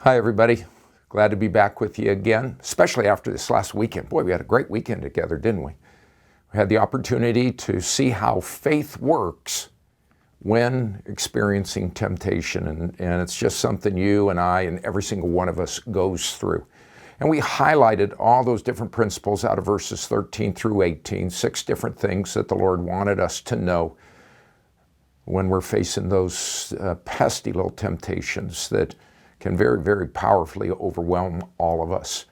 Hi, everybody. Glad to be back with you again, especially after this last weekend. Boy, we had a great weekend together, didn't we? We had the opportunity to see how faith works when experiencing temptation, and it's just something you and I and every single one of us goes through. And we highlighted all those different principles out of verses 13 through 18, 6 different things that the Lord wanted us to know when we're facing those pesky little temptations that can very, very powerfully overwhelm all of us.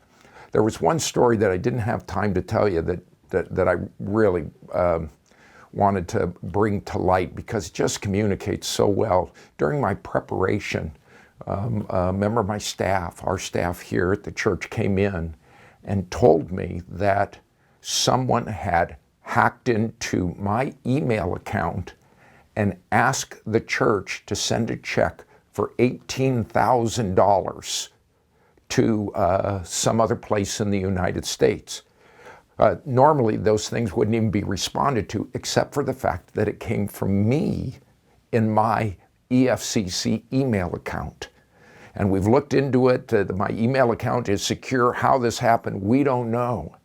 There was one story that I didn't have time to tell you that I really wanted to bring to light because it just communicates so well. During my preparation, a member of my staff, our staff here at the church, came in and told me that someone had hacked into my email account and asked the church to send a check for $18,000 to some other place in the United States. Normally, those things wouldn't even be responded to, except for the fact that it came from me in my EFCC email account. And we've looked into it. My email account is secure. How this happened, we don't know.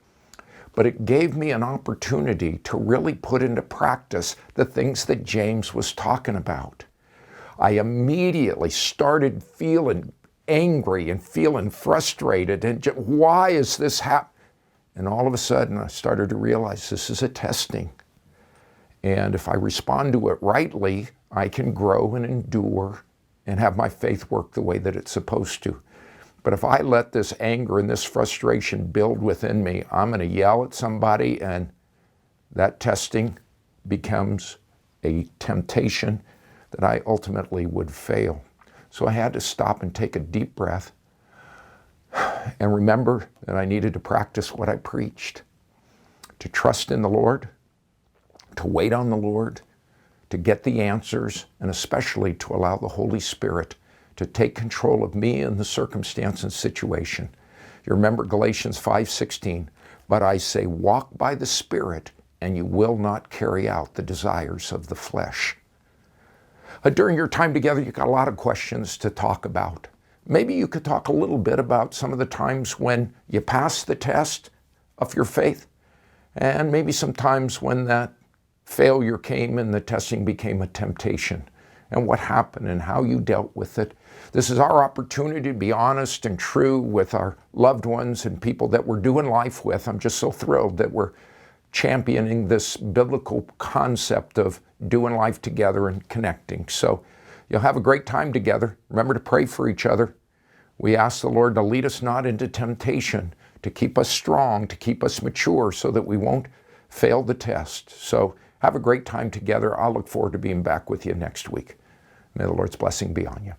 But it gave me an opportunity to really put into practice the things that James was talking about. I immediately started feeling angry and feeling frustrated and just, why is this happening? And all of a sudden I started to realize this is a testing. And if I respond to it rightly, I can grow and endure and have my faith work the way that it's supposed to. But if I let this anger and this frustration build within me, I'm going to yell at somebody, and that testing becomes a temptation that I ultimately would fail. So I had to stop and take a deep breath and remember that I needed to practice what I preached, to trust in the Lord, to wait on the Lord, to get the answers, and especially to allow the Holy Spirit to take control of me and the circumstance and situation. You remember Galatians 5:16, but I say walk by the Spirit and you will not carry out the desires of the flesh. During your time together, you got a lot of questions to talk about. Maybe you could talk a little bit about some of the times when you passed the test of your faith, and maybe some times when that failure came and the testing became a temptation, and what happened and how you dealt with it. This is our opportunity to be honest and true with our loved ones and people that we're doing life with. I'm just so thrilled that we're championing this biblical concept of doing life together and connecting. So you'll have a great time together. Remember to pray for each other. We ask the Lord to lead us not into temptation, to keep us strong, to keep us mature so that we won't fail the test. So have a great time together. I'll look forward to being back with you next week. May the Lord's blessing be on you.